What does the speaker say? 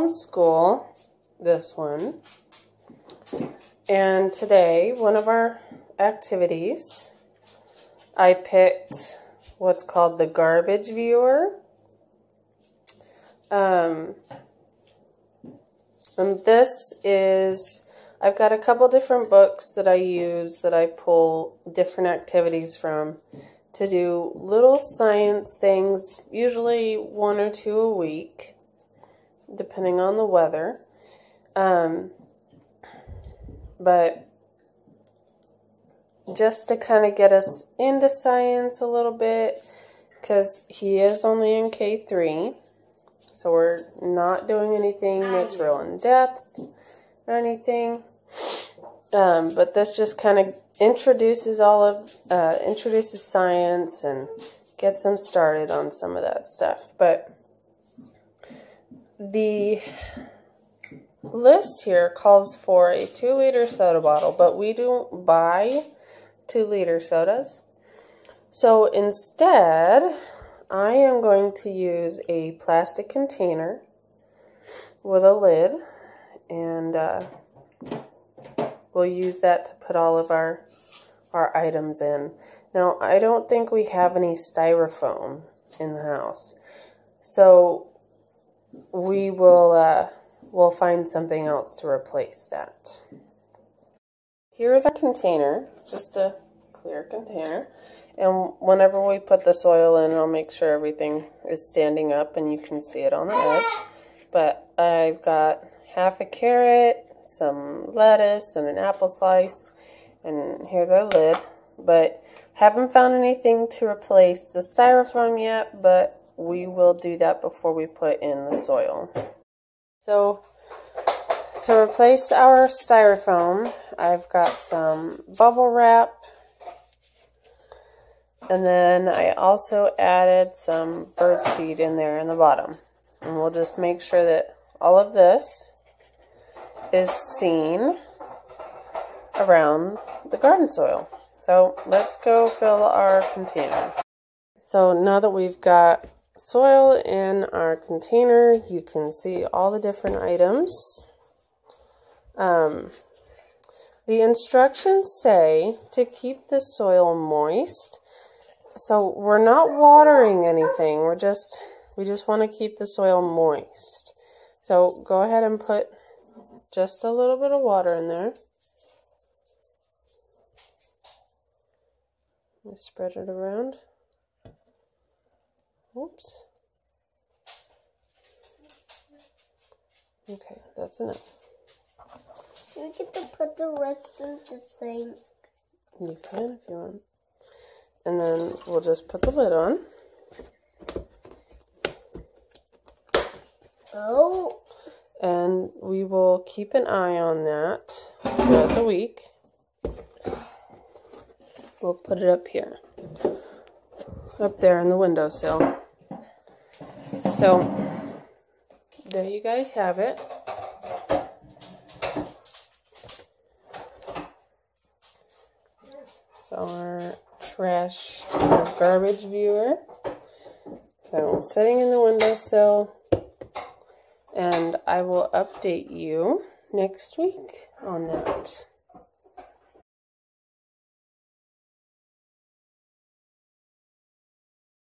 homeschool this one. And today, one of our activities, I picked what's called the garbage viewer. And this is, I've got a couple different books that I use that I pull different activities from to do little science things, usually 1 or 2 a week, depending on the weather. But just to kind of get us into science a little bit, because he is only in K3, so we're not doing anything that's real in depth or anything. But this just kind of introduces introduces science and gets them started on some of that stuff. But the list here calls for a 2-liter soda bottle, but we don't buy 2-liter sodas. So instead, I am going to use a plastic container with a lid, and we'll use that to put all of our items in. Now, I don't think we have any styrofoam in the house, so we will we'll find something else to replace that. Here's our container, just a clear container, and whenever we put the soil in, I'll make sure everything is standing up and you can see it on the edge. But I've got half a carrot, some lettuce, and an apple slice, and here's our lid. But haven't found anything to replace the styrofoam yet, but we will do that before we put in the soil. So to replace our styrofoam, I've got some bubble wrap, and then I also added some birdseed in there in the bottom. And we'll just make sure that all of this is seen around the garden soil. So let's go fill our container. So now that we've got soil in our container, you can see all the different items. The instructions say to keep the soil moist. So we're not watering anything. We just want to keep the soil moist. So go ahead and put just a little bit of water in there. Spread it around. Oops. Okay, that's enough. You get to put the rest in the sink. You can if you want. And then we'll just put the lid on. Oh. And we will keep an eye on that throughout the week. We'll put it up here. Up there in the windowsill. So, there you guys have it. So our garbage viewer. So sitting in the windowsill, and I will update you next week on that.